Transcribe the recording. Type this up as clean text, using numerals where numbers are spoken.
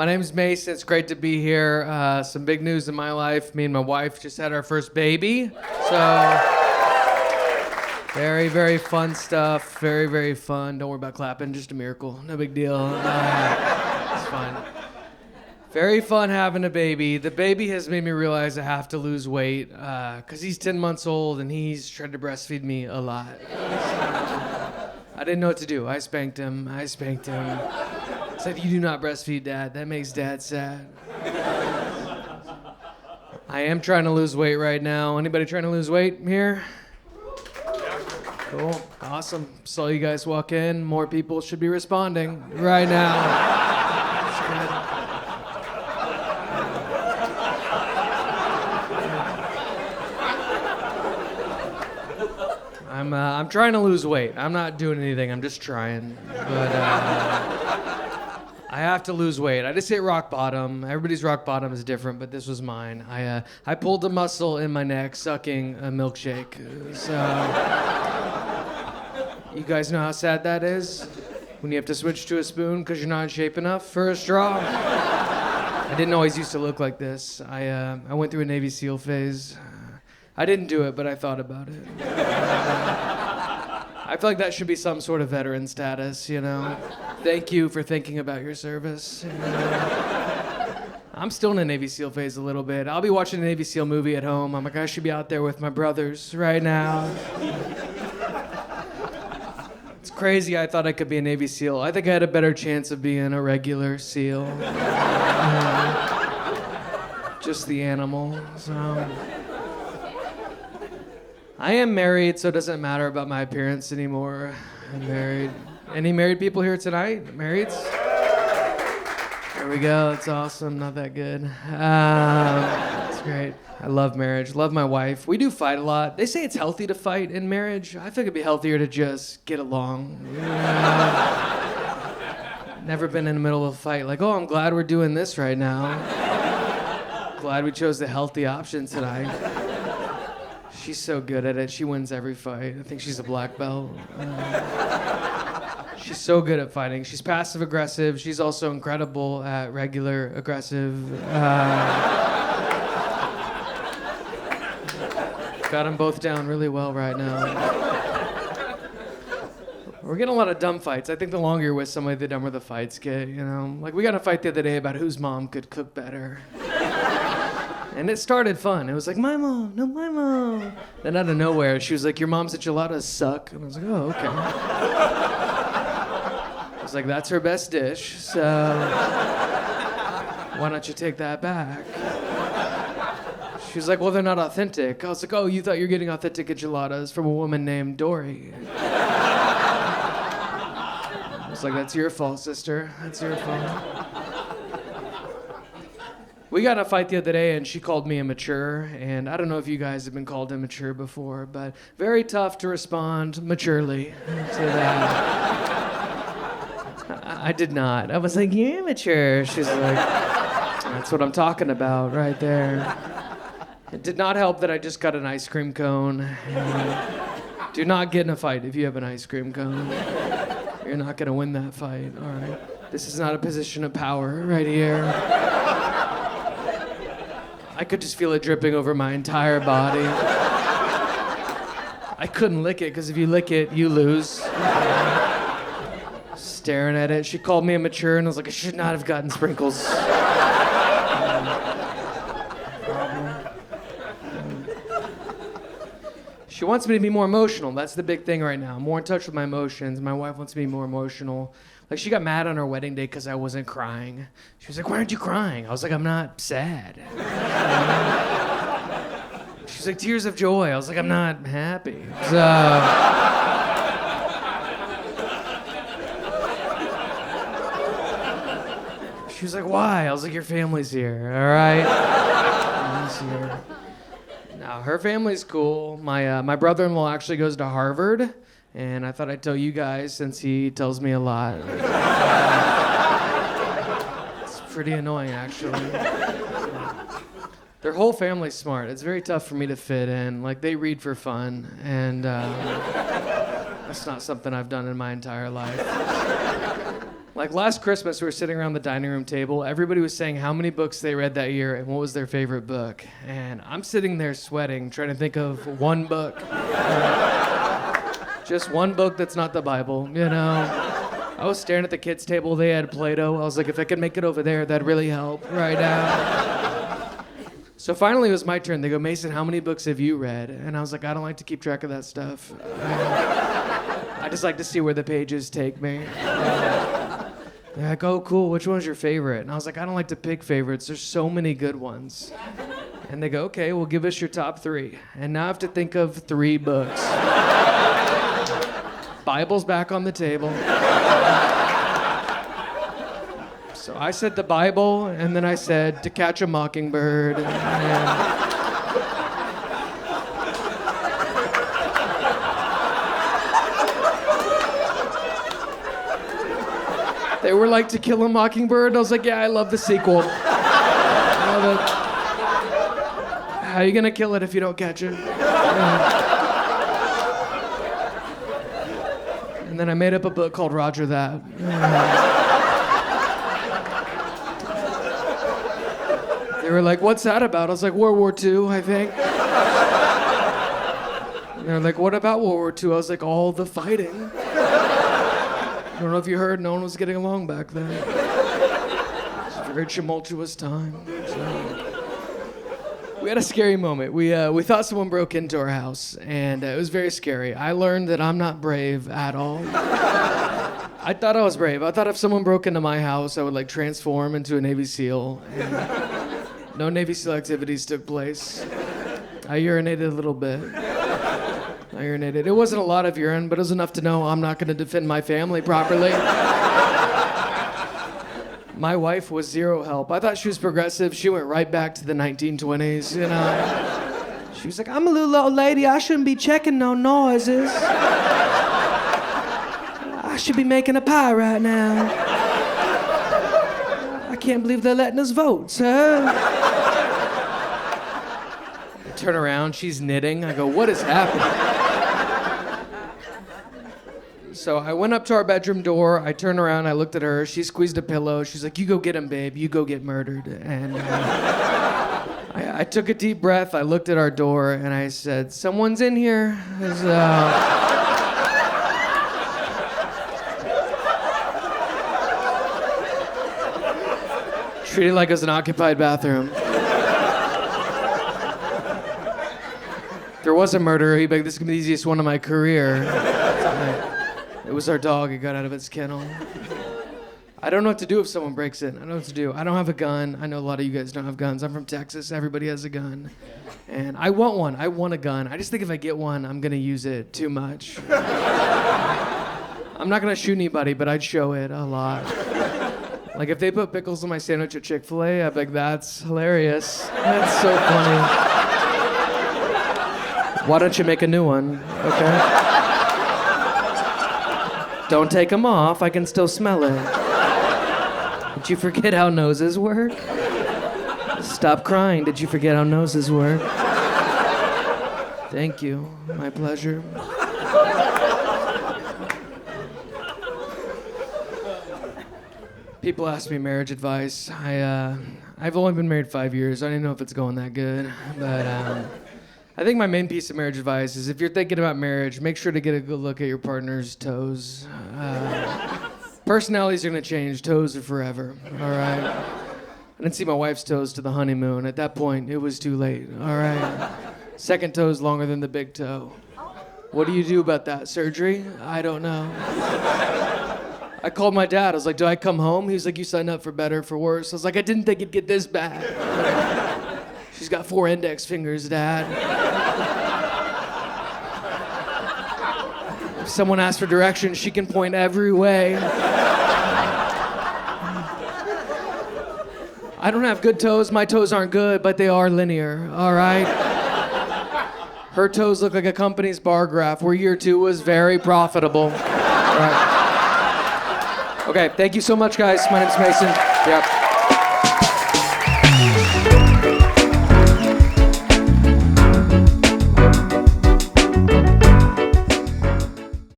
My name's Mason. It's great to be here. Some big news in my life. Me and my wife just had our first baby. So, very, very fun stuff. Very, very fun. Don't worry about clapping. Just a miracle. No big deal. It's fine. Very fun having a baby. The baby has made me realize I have to lose weight because he's 10 months old and he's tried to breastfeed me a lot. I didn't know what to do. I spanked him. Said, "You do not breastfeed, Dad. That makes Dad sad." I am trying to lose weight right now. Anybody trying to lose weight here? Cool. Awesome. Saw you guys walk in. More people should be responding right now. I'm trying to lose weight. I'm not doing anything. I'm just trying. But I have to lose weight. I just hit rock bottom. Everybody's rock bottom is different, but this was mine. I pulled a muscle in my neck sucking a milkshake. So you guys know how sad that is? When you have to switch to a spoon because you're not in shape enough for a straw? I didn't always used to look like this. I went through a Navy SEAL phase. I didn't do it, but I thought about it. I feel like that should be some sort of veteran status, you know? Thank you for thinking about your service. I'm still in a Navy SEAL phase a little bit. I'll be watching a Navy SEAL movie at home. I'm like, I should be out there with my brothers right now. It's crazy. I thought I could be a Navy SEAL. I think I had a better chance of being a regular SEAL. Just the animal, so... I am married, so it doesn't matter about my appearance anymore. I'm married. Any married people here tonight? Marrieds? There we go. That's awesome. Not that good. That's great. I love marriage. Love my wife. We do fight a lot. They say it's healthy to fight in marriage. I think it'd be healthier to just get along. Never been in the middle of a fight. Like, oh, I'm glad we're doing this right now. Glad we chose the healthy option tonight. She's so good at it. She wins every fight. I think she's a black belt. She's so good at fighting. She's passive aggressive. She's also incredible at regular aggressive. Got them both down really well right now. We're getting a lot of dumb fights. I think the longer you're with somebody, the dumber the fights get, you know? Like, we got a fight the other day about whose mom could cook better. And it started fun. It was like, my mom, no, my mom. Then out of nowhere, she was like, your mom's enchiladas suck. And I was like, oh, okay. I was like, that's her best dish, so why don't you take that back? She was like, well, they're not authentic. I was like, oh, you thought you were getting authentic enchiladas from a woman named Dory. I was like, that's your fault, sister. That's your fault. We got in a fight the other day, and she called me immature, and I don't know if you guys have been called immature before, but very tough to respond maturely to that. I did not. I was like, you're immature. She's like, that's what I'm talking about right there. It did not help that I just got an ice cream cone. Do not get in a fight if you have an ice cream cone. You're not going to win that fight, all right? This is not a position of power right here. I could just feel it dripping over my entire body. I couldn't lick it, because if you lick it, you lose. Staring at it. She called me immature, and I was like, I should not have gotten sprinkles. She wants me to be more emotional. That's the big thing right now. I'm more in touch with my emotions. My wife wants me to be more emotional. Like, she got mad on our wedding day because I wasn't crying. She was like, why aren't you crying? I was like, I'm not sad. She's like, tears of joy. I was like, I'm not happy. So... She was like, why? I was like, your family's here, all right? Family's here. Now, her family's cool. My brother-in-law actually goes to Harvard. And I thought I'd tell you guys since he tells me a lot. It's pretty annoying, actually. Their whole family's smart. It's very tough for me to fit in. Like, they read for fun, and that's not something I've done in my entire life. Like last Christmas, we were sitting around the dining room table. Everybody was saying how many books they read that year and what was their favorite book. And I'm sitting there sweating, trying to think of one book. Just one book that's not the Bible, you know? I was staring at the kids' table. They had Play-Doh. I was like, if I could make it over there, that'd really help right now. So finally, it was my turn. They go, Mason, how many books have you read? And I was like, I don't like to keep track of that stuff. I just like to see where the pages take me. They're like, oh, cool, which one's your favorite? And I was like, I don't like to pick favorites. There's so many good ones. And they go, okay, well, give us your top 3. And now I have to think of 3 books. Bible's back on the table. So I said the Bible, and then I said To Catch a Mockingbird. They were like, To Kill a Mockingbird? I was like, yeah, I love the sequel. I love it. How are you gonna kill it if you don't catch it? And then I made up a book called Roger That. They were like, what's that about? I was like, World War II, I think. And they're like, what about World War II? I was like, all the fighting. I don't know if you heard, no one was getting along back then. It was a very tumultuous time. So. We had a scary moment. We thought someone broke into our house, and it was very scary. I learned that I'm not brave at all. I thought I was brave. I thought if someone broke into my house, I would like transform into a Navy SEAL. And no Navy SEAL activities took place. I urinated a little bit. It wasn't a lot of urine, but it was enough to know I'm not going to defend my family properly. My wife was zero help. I thought she was progressive. She went right back to the 1920s, you know. She was like, I'm a little old lady. I shouldn't be checking no noises. I should be making a pie right now. I can't believe they're letting us vote, sir. I turn around, she's knitting. I go, what is happening? So I went up to our bedroom door. I turned around. I looked at her. She squeezed a pillow. She's like, you go get him, babe. You go get murdered. And I took a deep breath. I looked at our door, and I said, someone's in here. Treat it like it was an occupied bathroom. If there was a murderer, he'd be like, this is going to be the easiest one of my career. It was our dog. It got out of its kennel. I don't know what to do if someone breaks in. I don't know what to do. I don't have a gun. I know a lot of you guys don't have guns. I'm from Texas. Everybody has a gun. And I want one. I want a gun. I just think if I get one, I'm going to use it too much. I'm not going to shoot anybody, but I'd show it a lot. Like if they put pickles on my sandwich at Chick-fil-A, I'd be like, that's hilarious. That's so funny. Why don't you make a new one, okay? Don't take them off, I can still smell it. Did you forget how noses work? Stop crying, did you forget how noses work? Thank you, my pleasure. People ask me marriage advice. I've only been married 5 years. I don't even know if it's going that good, but I think my main piece of marriage advice is if you're thinking about marriage, make sure to get a good look at your partner's toes. Personalities are going to change. Toes are forever, all right? I didn't see my wife's toes to the honeymoon. At that point, it was too late, all right? Second toe is longer than the big toe. What do you do about that? Surgery? I don't know. I called my dad. I was like, do I come home? He was like, you signed up for better, for worse. I was like, I didn't think it'd get this bad. She's got 4 index fingers, Dad. If someone asks for directions, she can point every way. I don't have good toes. My toes aren't good, but they are linear, all right? Her toes look like a company's bar graph, where year 2 was very profitable. All right. Okay, thank you so much, guys. My name's Mason. Yeah.